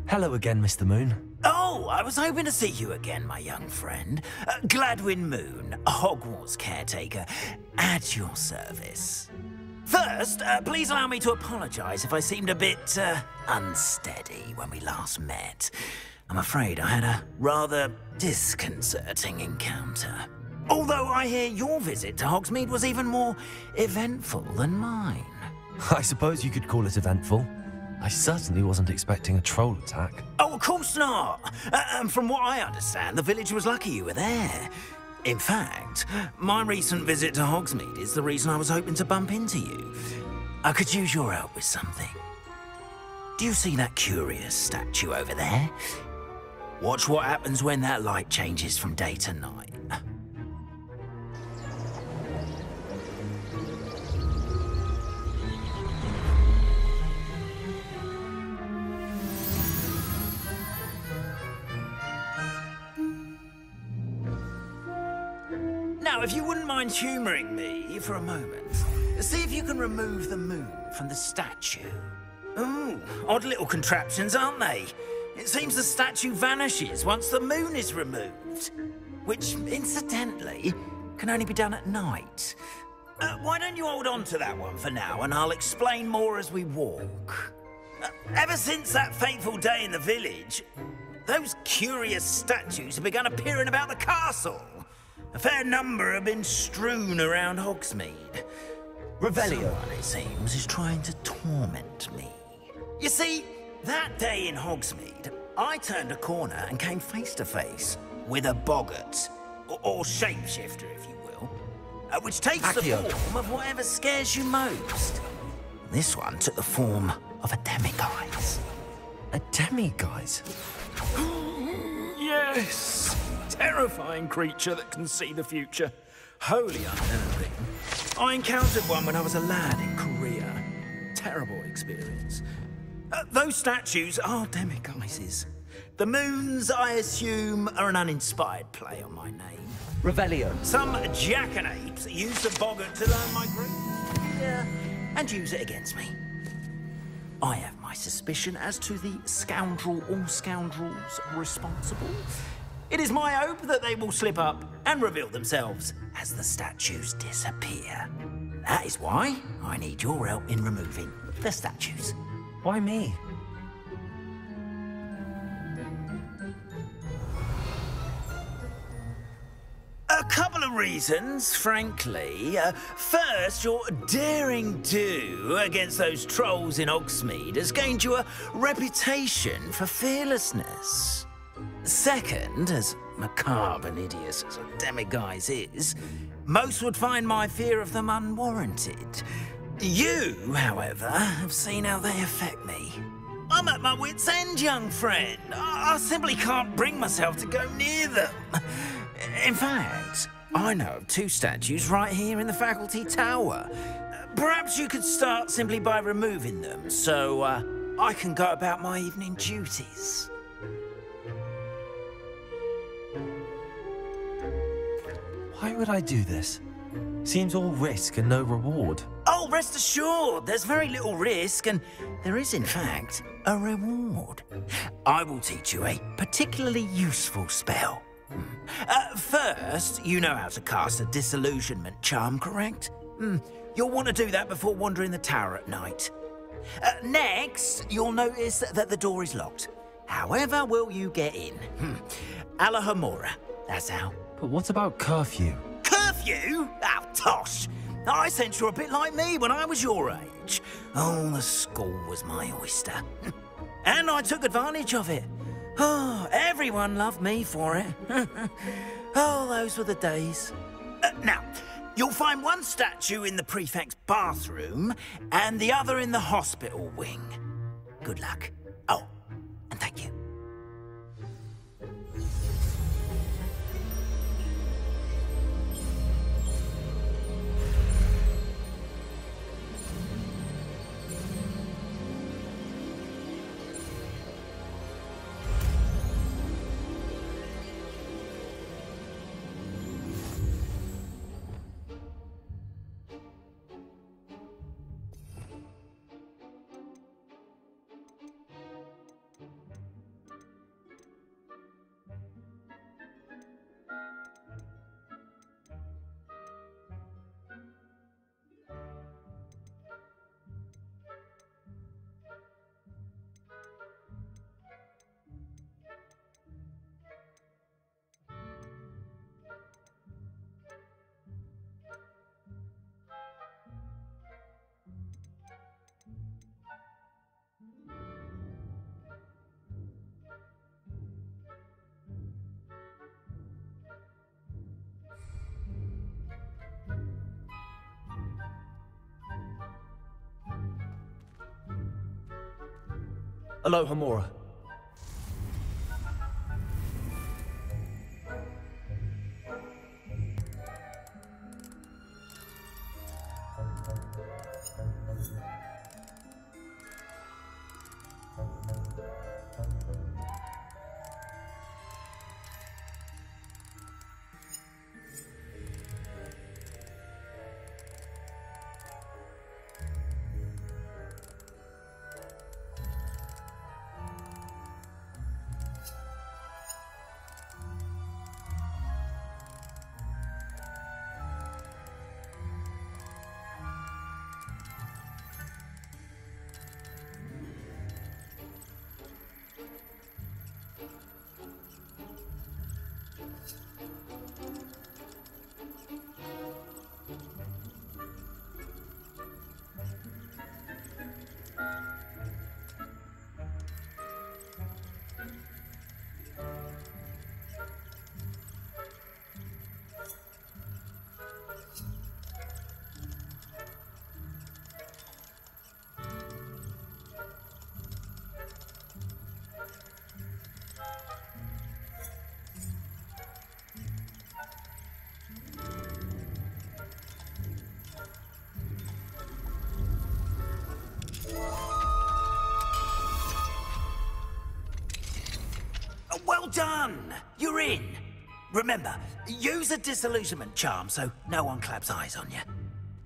Hello again, Mr. Moon. Oh, I was hoping to see you again, my young friend. Gladwin Moon, Hogwarts caretaker, at your service. First, please allow me to apologise if I seemed a bit unsteady when we last met. I'm afraid I had a rather disconcerting encounter. Although I hear your visit to Hogsmeade was even more eventful than mine. I suppose you could call it eventful. I certainly wasn't expecting a troll attack. Oh, of course not. From what I understand, the village was lucky you were there. In fact, my recent visit to Hogsmeade is the reason I was hoping to bump into you. I could use your help with something. Do you see that curious statue over there? Watch what happens when that light changes from day to night. Now, if you wouldn't mind humouring me for a moment, see if you can remove the moon from the statue. Ooh, odd little contraptions, aren't they? It seems the statue vanishes once the moon is removed, which, incidentally, can only be done at night. Why don't you hold on to that one for now, and I'll explain more as we walk. Ever since that fateful day in the village, those curious statues have begun appearing about the castle. A fair number have been strewn around Hogsmeade. Someone, it seems, is trying to torment me. You see, that day in Hogsmeade, I turned a corner and came face to face with a boggart, or shapeshifter, if you will, which takes the form of whatever scares you most. This one took the form of a demiguise. A demiguise? Yes! Terrifying creature that can see the future. Wholly unnerving. I encountered one when I was a lad in Korea. Terrible experience. Those statues are demiguises. The moons, I assume, are an uninspired play on my name. Revelio. Some jackanapes use the boggart to learn my grief. Yeah, and use it against me. I have my suspicion as to the scoundrel or scoundrels responsible. It is my hope that they will slip up and reveal themselves as the statues disappear. That is why I need your help in removing the statues. Why me? A couple of reasons, frankly. First, your daring do against those trolls in Hogsmeade has gained you a reputation for fearlessness. Second, as macabre and hideous as a demiguise is, most would find my fear of them unwarranted. You, however, have seen how they affect me. I'm at my wit's end, young friend. I simply can't bring myself to go near them. In fact, I know of two statues right here in the faculty tower. Perhaps you could start simply by removing them, so I can go about my evening duties. Why would I do this? Seems all risk and no reward. Oh, rest assured, there's very little risk, and there is, in fact, a reward. I will teach you a particularly useful spell. First, you know how to cast a disillusionment charm, correct? You'll want to do that before wandering the tower at night. Next, you'll notice that the door is locked. However will you get in? Alahamora, that's how. But what about curfew? Curfew? Oh, tosh. I sense you're a bit like me when I was your age. Oh, the school was my oyster. And I took advantage of it. Oh, everyone loved me for it. Oh, those were the days. Now, you'll find one statue in the prefect's bathroom and the other in the hospital wing. Good luck. Oh, and thank you. Aloha Mora. Well done! You're in! Remember, use a disillusionment charm so no one claps eyes on you.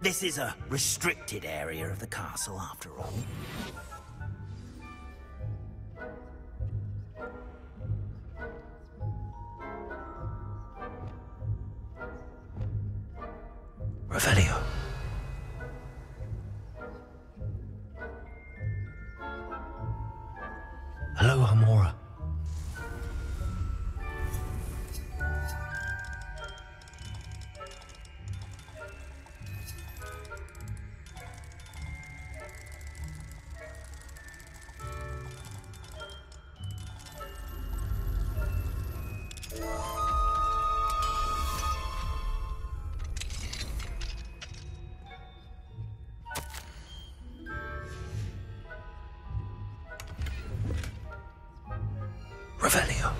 This is a restricted area of the castle, after all. Revelio. Aloha Mora. Revelio.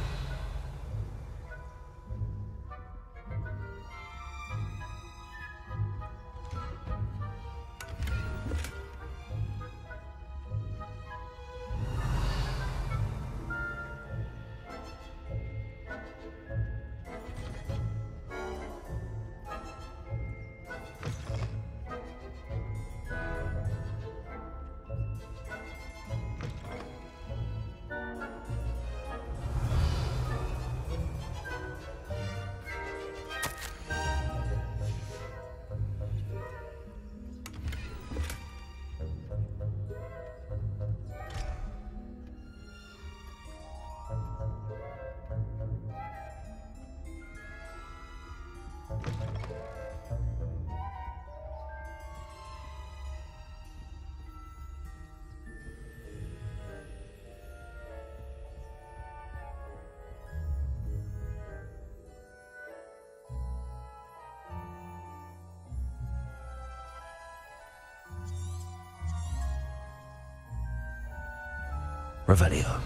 Revelio.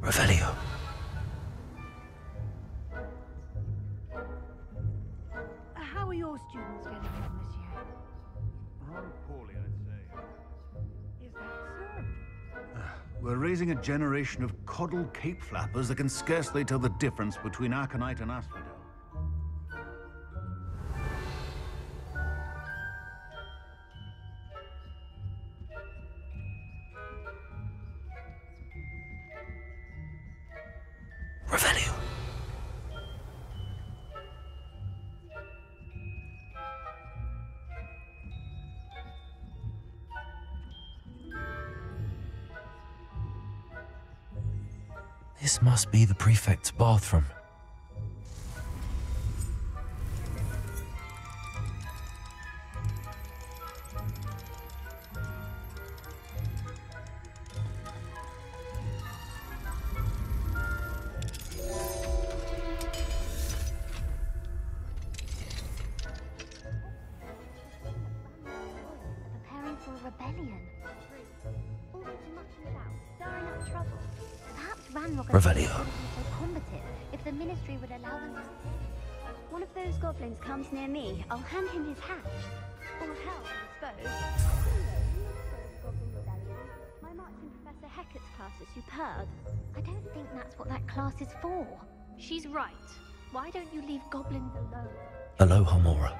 Revelio. How are your students getting on this year? Rather poorly, I'd say. Is that so? We're raising a generation of coddle cape flappers that can scarcely tell the difference between aconite and asphodel. Revelio. This must be the prefect's bathroom. Preparing for a rebellion. Always mucking about, stirring up trouble. Perhaps Ranrock Revelio. wouldn't be so combative if the Ministry would allow them to. One of those goblins comes near me, I'll hand him his hatch. Or hell, I suppose. Goblin Rebellion. My marching Professor Hecat's class is superb. I don't think that's what that class is for. She's right. Why don't you leave goblins alone? Aloha Mora.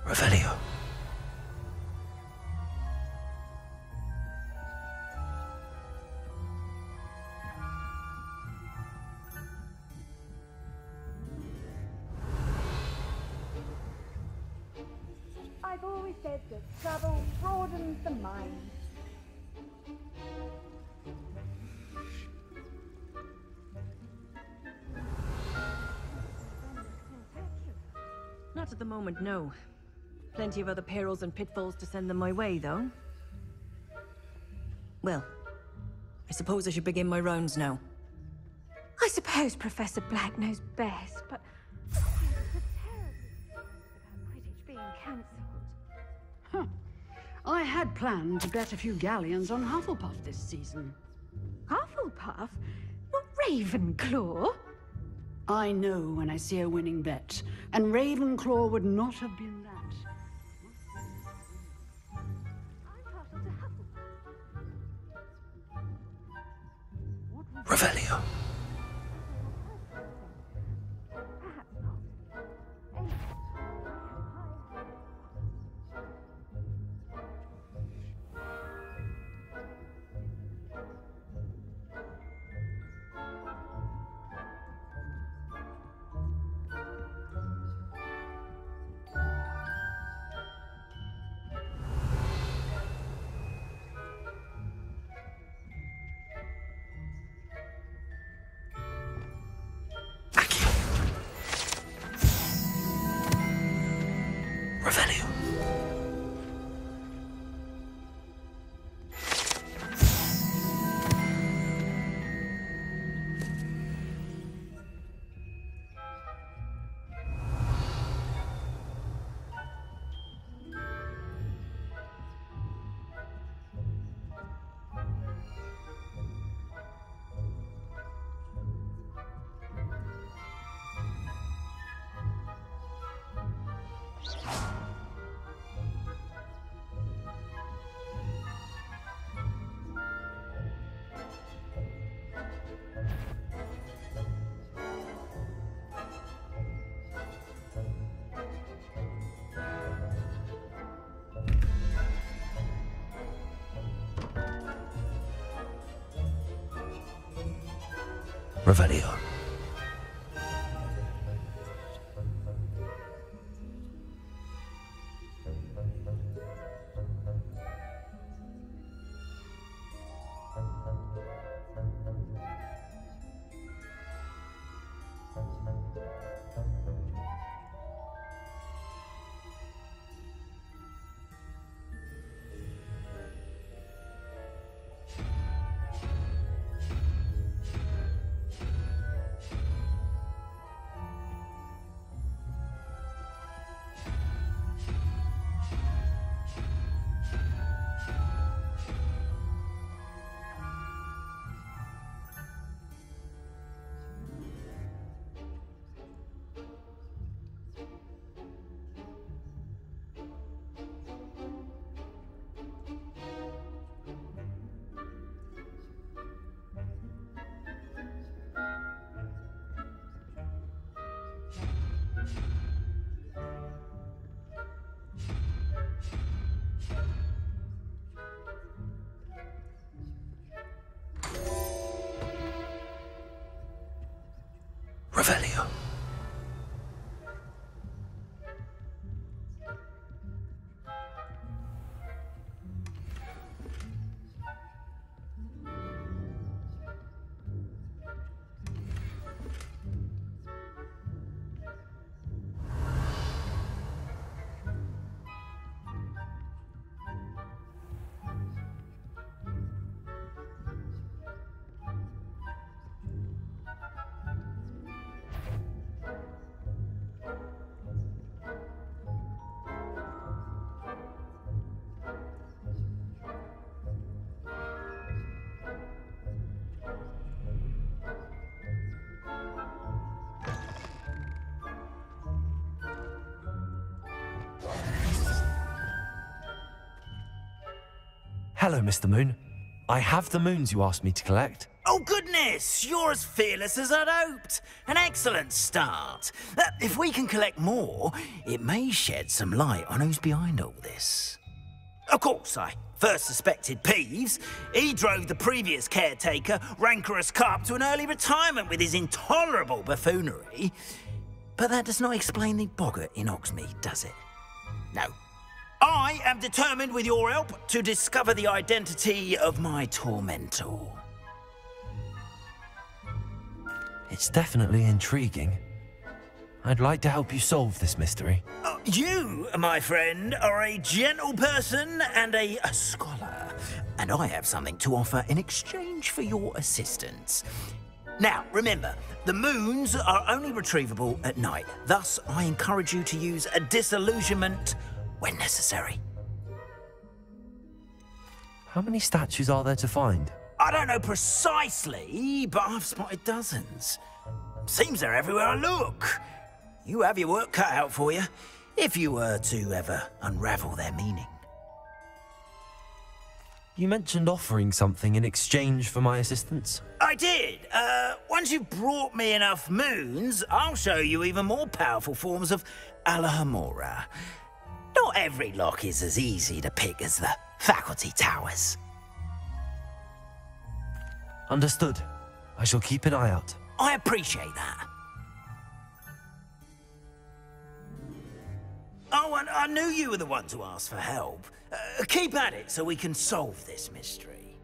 Revelio. I've always said that travel broadens the mind. Not at the moment, no. Plenty of other perils and pitfalls to send them my way, though. Well, I suppose I should begin my rounds now. I suppose Professor Black knows best, but there's a terrible news about Quidditch being cancelled. I had planned to bet a few galleons on Hufflepuff this season. Hufflepuff? Not Ravenclaw? I know when I see a winning bet, and Ravenclaw would not have been that. I'm partial to Hufflepuff. Revelio. Perhaps not. Anyway, Revelio. Revelio. Revelio. Hello, Mr. Moon. I have the moons you asked me to collect. Oh, goodness! You're as fearless as I'd hoped. An excellent start. If we can collect more, it may shed some light on who's behind all this. Of course, I first suspected Peeves. He drove the previous caretaker, rancorous carp, to an early retirement with his intolerable buffoonery. But that does not explain the boggart in Hogsmeade, does it? No. I am determined, with your help, to discover the identity of my tormentor. It's definitely intriguing. I'd like to help you solve this mystery. You, my friend, are a gentle person and a scholar, and I have something to offer in exchange for your assistance. Now, remember, the moons are only retrievable at night. Thus, I encourage you to use a disillusionment when necessary. How many statues are there to find? I don't know precisely, but I've spotted dozens. Seems they're everywhere I look. You have your work cut out for you, if you were to ever unravel their meaning. You mentioned offering something in exchange for my assistance. I did. Once you've brought me enough moons, I'll show you even more powerful forms of Alohomora. Not every lock is as easy to pick as the faculty towers. Understood. I shall keep an eye out. I appreciate that. Oh, and I knew you were the one to ask for help. Keep at it so we can solve this mystery.